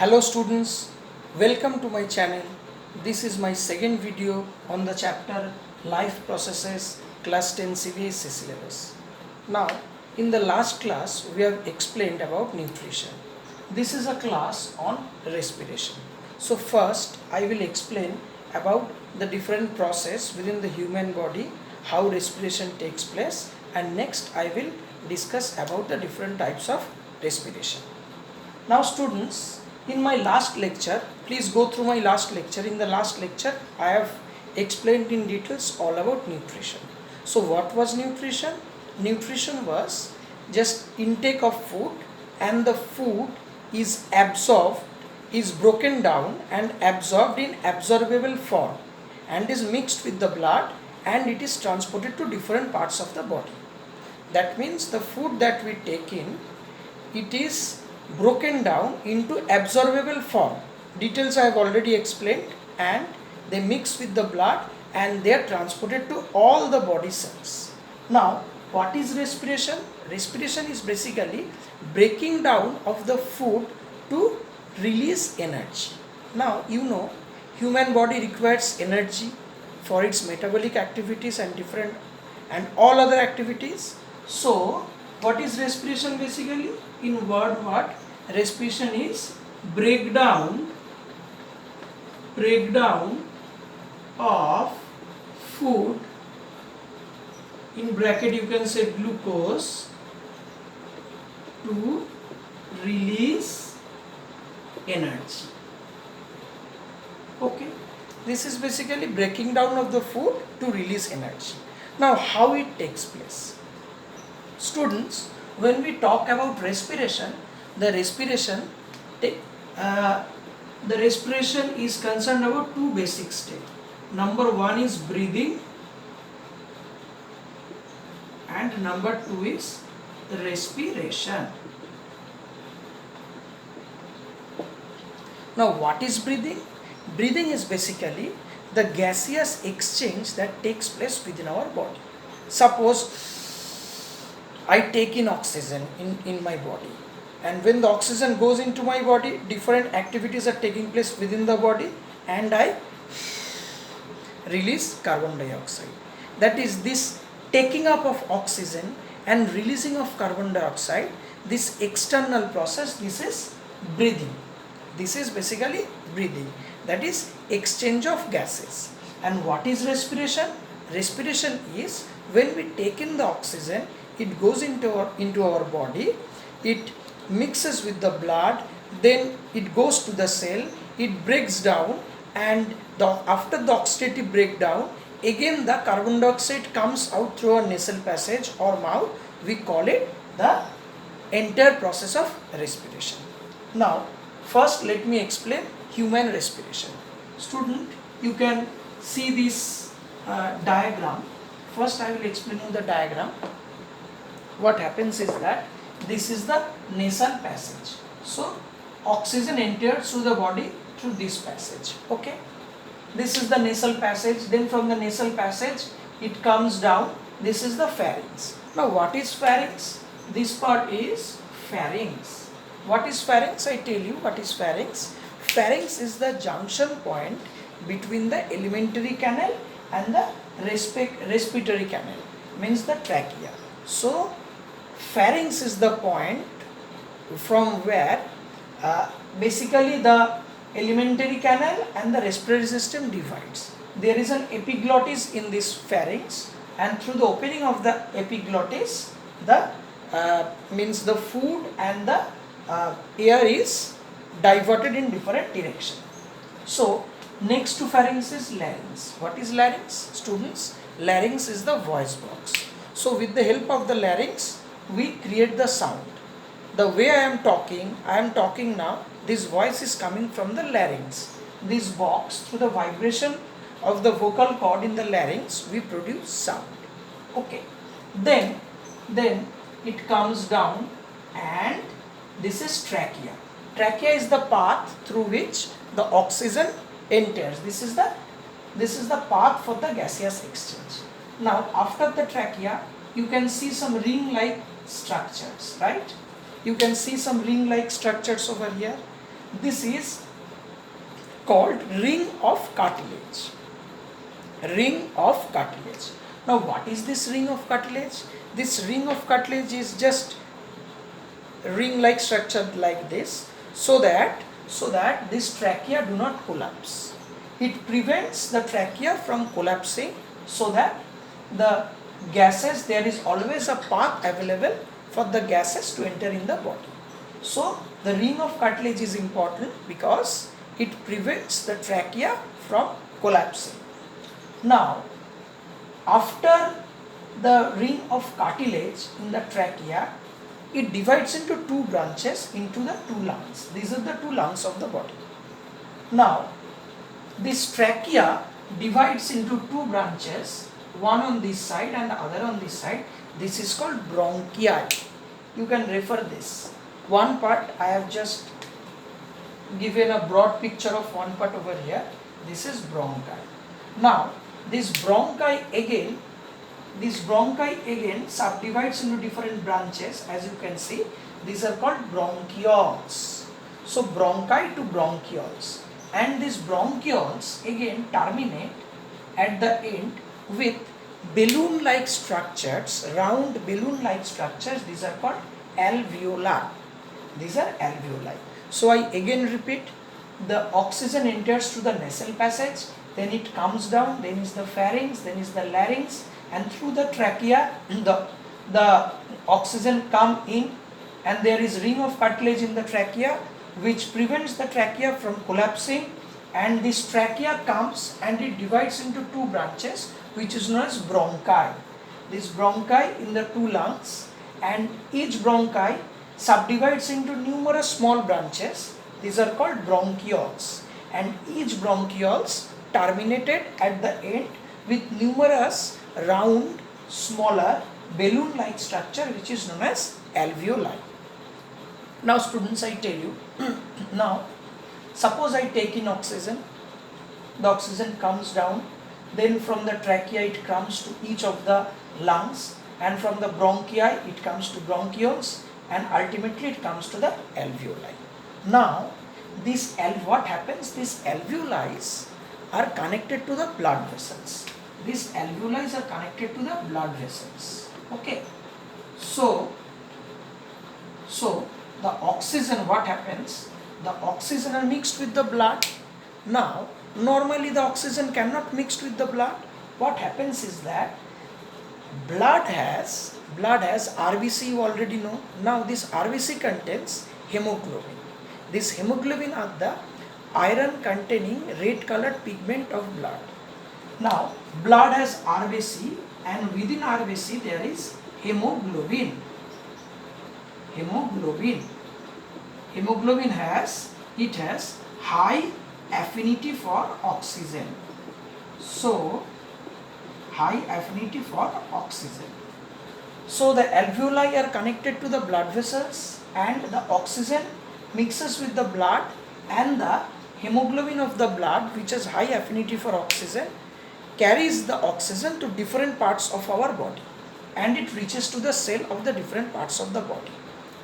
Hello students, welcome to my channel. This is my second video on the chapter Life Processes class 10 CBSE syllabus. Now, in the last class we have explained about nutrition. This is a class on respiration. So first I will explain about the different process within the human body, how respiration takes place, and next I will discuss about the different types of respiration. Now students, in my last lecture, please go through my last lecture. In the last lecture, I have explained in details all about nutrition. So what was nutrition? Nutrition was just intake of food, and the food is absorbed, is broken down and absorbed in absorbable form and is mixed with the blood, and it is transported to different parts of the body. That means the food that we take in, it is broken down into absorbable form. Details I have already explained, and they mix with the blood and they are transported to all the body cells. Now, what is respiration? Respiration is basically breaking down of the food to release energy. Now, you know, human body requires energy for its metabolic activities and different and all other activities. So, what is respiration basically? In word, what? Respiration is breakdown of food, in bracket you can say glucose, to release energy. Okay, this is basically breaking down of the food to release energy. Now how it takes place? Students, when we talk about respiration, the respiration is concerned about two basic steps. Number one is breathing, and number two is respiration. Now what is breathing? Breathing is basically the gaseous exchange that takes place within our body. Suppose I take in oxygen in my body, and when the oxygen goes into my body, different activities are taking place within the body, and I release carbon dioxide. That is, this taking up of oxygen and releasing of carbon dioxide, this external process, this is breathing. This is basically breathing, that is exchange of gases. And what is respiration? Respiration is when we take in the oxygen, it goes into our body, it mixes with the blood, then it goes to the cell, it breaks down, and after the oxidative breakdown, again the carbon dioxide comes out through a nasal passage or mouth. We call it the entire process of respiration. Now first let me explain human respiration. Student, you can see this diagram. First I will explain you the diagram. What happens is that this is the nasal passage. So oxygen enters through the body through this passage. Okay, this is the nasal passage. Then from the nasal passage it comes down. This is the pharynx. Now what is pharynx? This part is pharynx. What is pharynx? I tell you what is pharynx. Pharynx is the junction point between the alimentary canal and the respiratory canal, means the trachea. So pharynx is the point from where basically the alimentary canal and the respiratory system divides. There is an epiglottis in this pharynx, and through the opening of the epiglottis, the means the food and the air is diverted in different direction. So next to pharynx is larynx. What is larynx? Students, larynx is the voice box. So with the help of the larynx, we create the sound. The way I am talking now, this voice is coming from the larynx. This box, through the vibration of the vocal cord in the larynx, we produce sound. Okay. Then it comes down, and this is trachea. Trachea is the path through which the oxygen enters. This is the path for the gaseous exchange. Now after the trachea, you can see some ring-like structures, right? You can see some ring-like structures over here. This is called ring of cartilage. Ring of cartilage. Now what is this ring of cartilage? This ring of cartilage is just ring like structure like this, so that this trachea do not collapse. It prevents the trachea from collapsing, so that the gases, there is always a path available for the gases to enter in the body. So the ring of cartilage is important because it prevents the trachea from collapsing. Now, after the ring of cartilage in the trachea, it divides into two branches into the two lungs. These are the two lungs of the body. Now, this trachea divides into two branches, one on this side and the other on this side. This is called bronchi. You can refer this. One part I have just given a broad picture of one part over here. This is bronchi. Now, this bronchi again subdivides into different branches. As you can see, these are called bronchioles. So bronchi to bronchioles, and these bronchioles again terminate at the end with balloon-like structures, round balloon-like structures. These are called alveoli. These are alveoli. So I again repeat, the oxygen enters through the nasal passage, then it comes down, then is the pharynx, then is the larynx, and through the trachea the oxygen come in, and there is ring of cartilage in the trachea which prevents the trachea from collapsing, and this trachea comes and it divides into two branches which is known as bronchi. This bronchi in the two lungs, and each bronchi subdivides into numerous small branches. These are called bronchioles, and each bronchioles terminated at the end with numerous round, smaller, balloon-like structure which is known as alveoli. Now students, I tell you, now suppose I take in oxygen, the oxygen comes down, then from the trachea it comes to each of the lungs, and from the bronchi it comes to bronchioles, and ultimately it comes to the alveoli. Now what happens, these alveoli are connected to the blood vessels. These alveoli are connected to the blood vessels. Okay. So the oxygen, what happens? The oxygen are mixed with the blood. Now, normally the oxygen cannot mix with the blood. What happens is that blood has RBC, you already know. Now this RBC contains hemoglobin. This hemoglobin are the iron containing red colored pigment of blood. Now blood has RBC, and within RBC there is hemoglobin. Hemoglobin has high affinity for oxygen. So high affinity for oxygen. So the alveoli are connected to the blood vessels, and the oxygen mixes with the blood, and the hemoglobin of the blood, which has high affinity for oxygen, carries the oxygen to different parts of our body, and it reaches to the cell of the different parts of the body.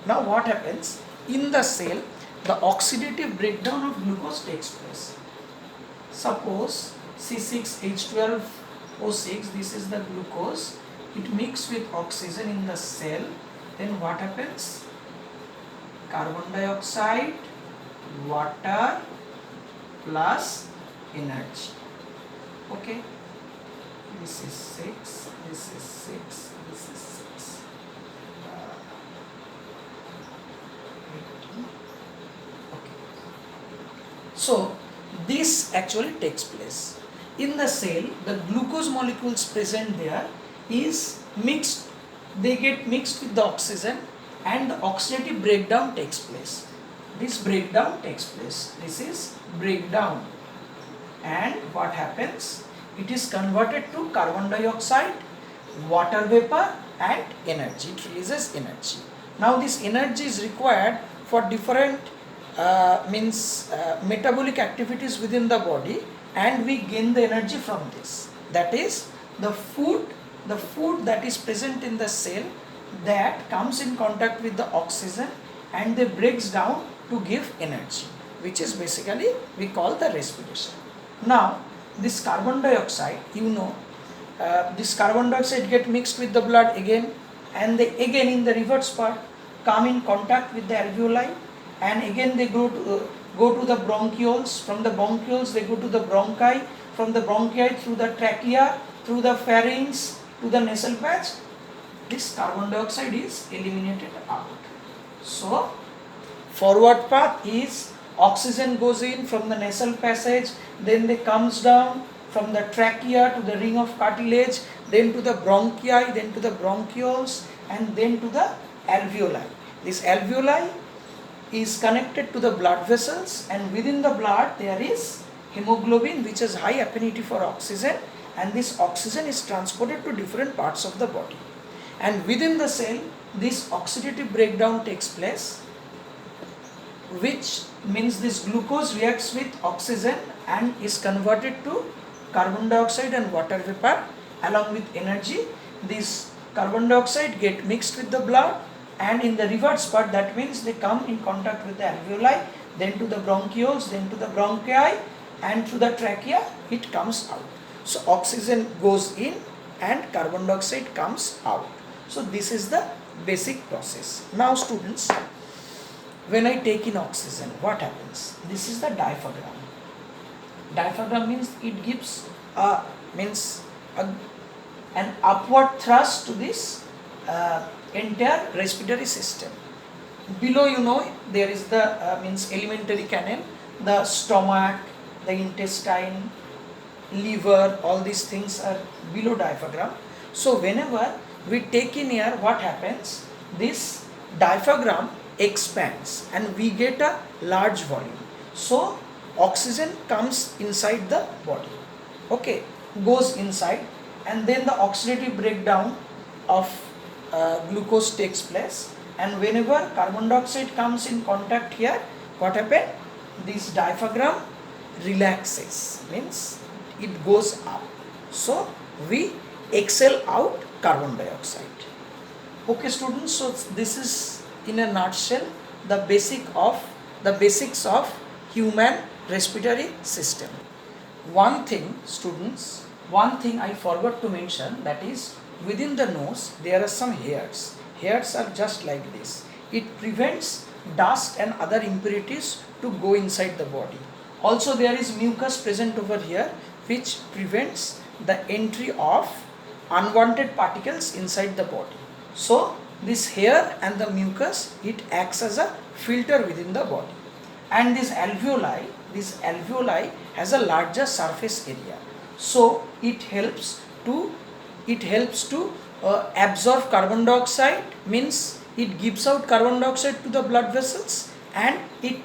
Now what happens? In the cell, the oxidative breakdown of glucose takes place. Suppose C6H12O6, this is the glucose, it mixes with oxygen in the cell, then what happens? Carbon dioxide, water plus energy. Okay, this is 6, this is 6, this is 6. Okay. So this actually takes place. In the cell, the glucose molecules present there is mixed, they get mixed with the oxygen, and the oxidative breakdown takes place. This breakdown takes place. This is breakdown. And what happens? It is converted to carbon dioxide, water vapor, and energy. It releases energy. Now this energy is required for different metabolic activities within the body, and we gain the energy from this. That is the food that is present in the cell that comes in contact with the oxygen, and they breaks down to give energy. which is basically we call the respiration. Now this carbon dioxide, this carbon dioxide get mixed with the blood again, and they again in the reverse part come in contact with the alveoli, and again they go to the bronchioles. From the bronchioles they go to the bronchi, from the bronchi through the trachea, through the pharynx to the nasal patch. This carbon dioxide is eliminated out. So forward path is oxygen goes in from the nasal passage, then they comes down from the trachea to the ring of cartilage, then to the bronchi, then to the bronchioles, and then to the alveoli. This alveoli is connected to the blood vessels, and within the blood there is hemoglobin, which has high affinity for oxygen, and this oxygen is transported to different parts of the body. And within the cell, this oxidative breakdown takes place, which means this glucose reacts with oxygen and is converted to carbon dioxide and water vapor along with energy. This carbon dioxide get mixed with the blood, and in the reverse part, that means they come in contact with the alveoli, then to the bronchioles, then to the bronchi, and through the trachea it comes out. So oxygen goes in and carbon dioxide comes out. So this is the basic process. Now students, when I take in oxygen, what happens? This is the diaphragm. Diaphragm means it gives an upward thrust to this entire respiratory system. Below, there is the alimentary canal, the stomach, the intestine, liver, all these things are below diaphragm. So whenever we take in air, what happens? This diaphragm expands and we get a large volume. So oxygen comes inside the body, goes inside, and then the oxidative breakdown of glucose takes place, and whenever carbon dioxide comes in contact here, what happens? This diaphragm relaxes, means it goes up. So we exhale out carbon dioxide. Okay students, so this is in a nutshell the basics of human respiratory system. One thing I forgot to mention, that is within the nose there are some hairs. Hairs are just like this. It prevents dust and other impurities to go inside the body. Also there is mucus present over here, which prevents the entry of unwanted particles inside the body. So this hair and the mucus, it acts as a filter within the body. And this alveoli has a larger surface area. So it helps to absorb carbon dioxide, means it gives out carbon dioxide to the blood vessels, and it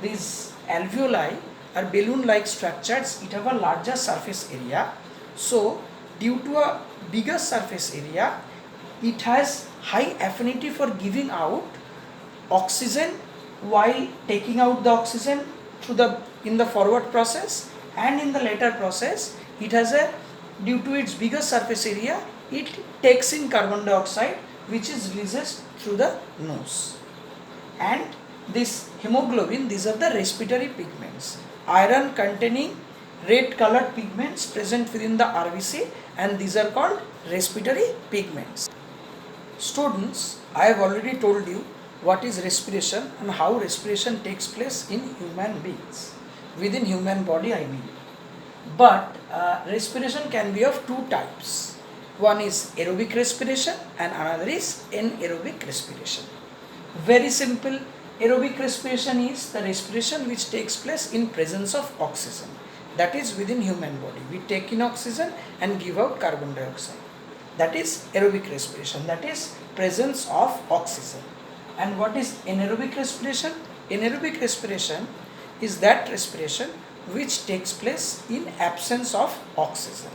these alveoli are balloon-like structures. It have a larger surface area. So due to a bigger surface area, it has high affinity for giving out oxygen while taking out the oxygen in the forward process, and in the later process it has due to its bigger surface area, it takes in carbon dioxide, which is released through the nose. And this hemoglobin, these are the respiratory pigments, iron containing red colored pigments present within the RBC, and these are called respiratory pigments. Students, I have already told you what is respiration and how respiration takes place in human beings, within human body I mean. But respiration can be of two types. One is aerobic respiration and another is anaerobic respiration. Very simple. Aerobic respiration is the respiration which takes place in presence of oxygen. That is within human body. We take in oxygen and give out carbon dioxide. That is aerobic respiration. That is presence of oxygen. And what is anaerobic respiration? Anaerobic respiration is that respiration which takes place in absence of oxygen.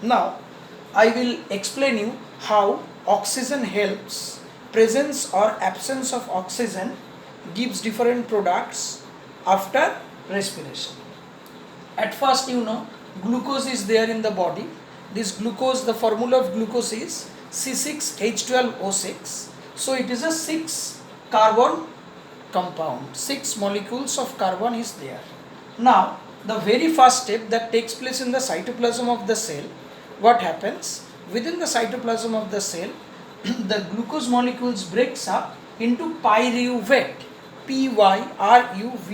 Now, I will explain you how oxygen helps. Presence or absence of oxygen gives different products after respiration. At first, glucose is there in the body. This glucose, the formula of glucose is C6H12O6. So it is a 6 carbon compound. 6 molecules of carbon is there. Now, the very first step that takes place in the cytoplasm of the cell, what happens? Within the cytoplasm of the cell, the glucose molecules breaks up into pyruvate. P-Y-R-U-V-A-T-E,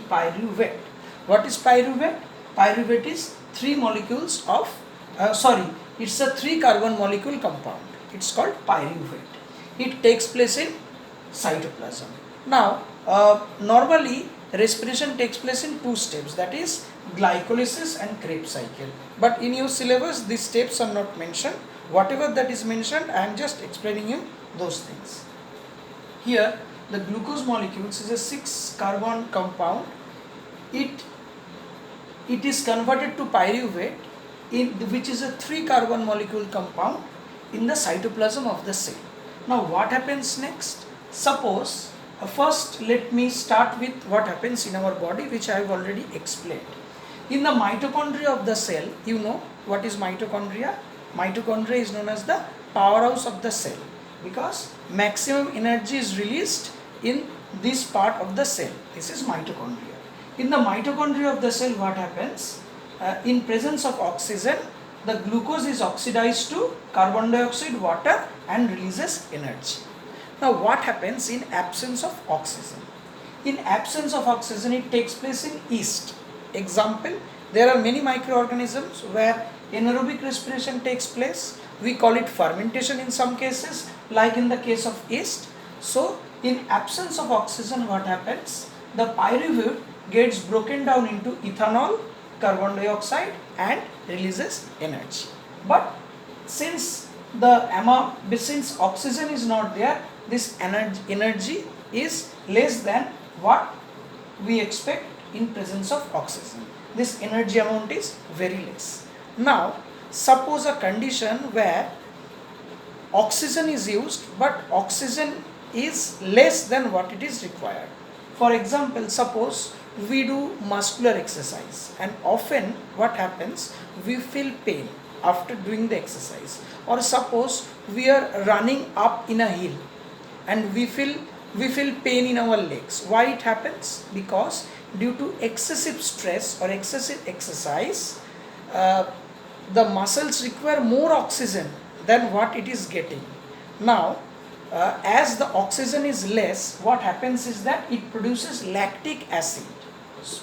pyruvate. What is pyruvate? Pyruvate is 3 molecules of, it's a 3 carbon molecule compound. It's called pyruvate. It takes place in cytoplasm. Now, normally respiration takes place in 2 steps, that is glycolysis and Krebs cycle. But in your syllabus, these steps are not mentioned. Whatever that is mentioned, I am just explaining you those things. Here, the glucose molecules is a 6 carbon compound. It is converted to pyruvate, which is a 3 carbon molecule compound in the cytoplasm of the cell. Now what happens next? Suppose, first let me start with what happens in our body, which I have already explained. In the mitochondria of the cell, you know what is mitochondria? Mitochondria is known as the powerhouse of the cell, because maximum energy is released in this part of the cell. This is mitochondria. In the mitochondria of the cell, what happens? In presence of oxygen, the glucose is oxidized to carbon dioxide, water, and releases energy. Now what happens in absence of oxygen? In absence of oxygen, it takes place in yeast. Example, there are many microorganisms where anaerobic respiration takes place. We call it fermentation in some cases, like in the case of yeast. So in absence of oxygen, what happens? The pyruvate gets broken down into ethanol, carbon dioxide, and releases energy. But since oxygen is not there, this energy is less than what we expect in presence of oxygen. This energy amount is very less. Now suppose a condition where oxygen is used, but oxygen is less than what it is required. For example, suppose we do muscular exercise, and often what happens, we feel pain after doing the exercise. Or suppose we are running up in a hill and we feel pain in our legs. Why it happens? Because due to excessive stress or excessive exercise, the muscles require more oxygen than what it is getting. Now as the oxygen is less, what happens is that it produces lactic acid,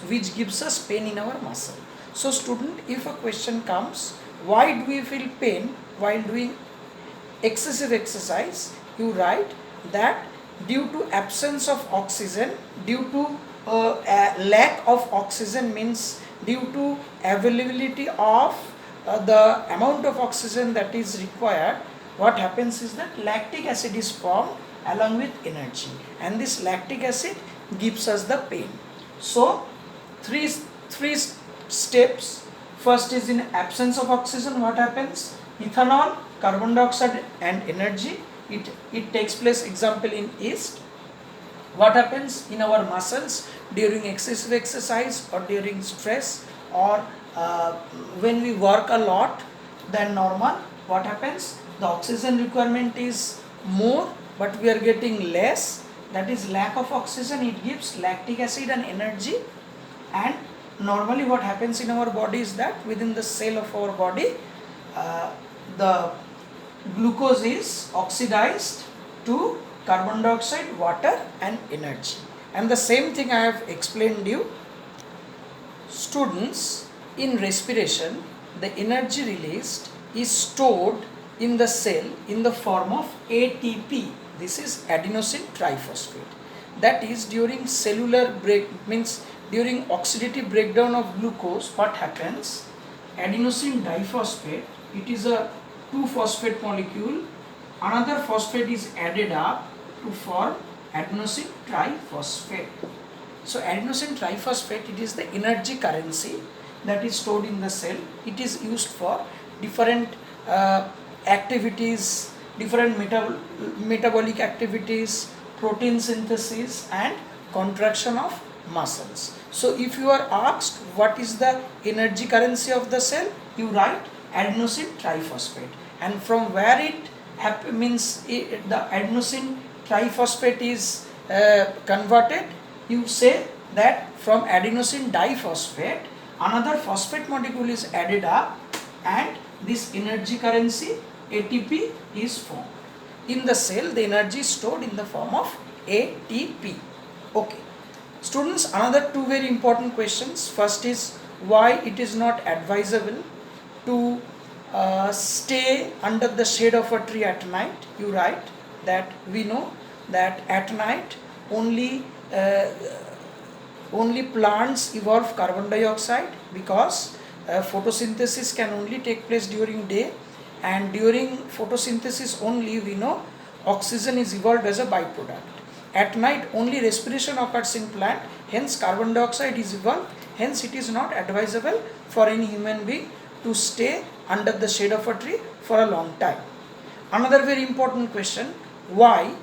which gives us pain in our muscle. So student, if a question comes, why do we feel pain while doing excessive exercise, you write that due to absence of oxygen, due to lack of oxygen, means due to availability of the amount of oxygen that is required, what happens is that lactic acid is formed along with energy, and this lactic acid gives us the pain. So three steps. First is in absence of oxygen, what happens? Ethanol, carbon dioxide, and energy. It takes place, example, in yeast. What happens in our muscles during excessive exercise or during stress, or when we work a lot than normal? What happens? The oxygen requirement is more, but we are getting less. That is lack of oxygen. It gives lactic acid and energy. And normally what happens in our body is that within the cell of our body, the glucose is oxidized to carbon dioxide, water, and energy. And the same thing I have explained you. Students, in respiration, the energy released is stored in the cell in the form of ATP. This is adenosine triphosphate. That is, during cellular during oxidative breakdown of glucose, what happens? Adenosine diphosphate, it is a 2-phosphate molecule. Another phosphate is added up to form adenosine triphosphate. So adenosine triphosphate, it is the energy currency that is stored in the cell. It is used for different activities, different metabolic activities, protein synthesis, and contraction of muscles. So if you are asked what is the energy currency of the cell, you write adenosine triphosphate. And from where it the adenosine triphosphate is converted, you say that from adenosine diphosphate another phosphate molecule is added up and this energy currency ATP is formed. In the cell the energy is stored in the form of ATP. Okay. Students, another two very important questions. First is why it is not advisable to stay under the shade of a tree at night. You write that we know that at night only plants evolve carbon dioxide because photosynthesis can only take place during day, and during photosynthesis only we know oxygen is evolved as a byproduct. At night only respiration occurs in plant, hence carbon dioxide is evolved, hence it is not advisable for any human being to stay under the shade of a tree for a long time. Another very important question, why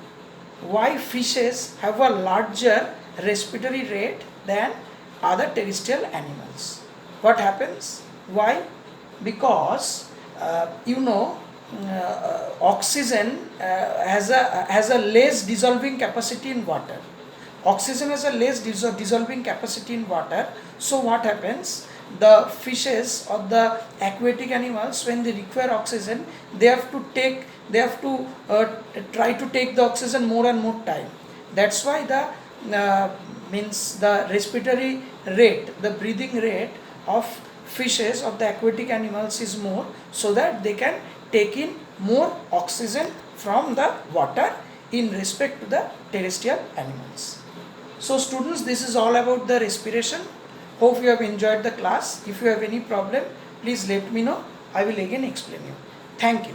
fishes have a larger respiratory rate than other terrestrial animals? What happens? Why? Because oxygen has a less dissolving capacity in water. Oxygen has a less dissolving capacity in water. So what happens? The fishes or the aquatic animals, when they require oxygen, they have to try to take the oxygen more and more time. That's why the respiratory rate, the breathing rate of fishes, of the aquatic animals is more, so that they can take in more oxygen from the water in respect to the terrestrial animals. So students, this is all about the respiration. Hope you have enjoyed the class. If you have any problem, please let me know. I will again explain you. Thank you.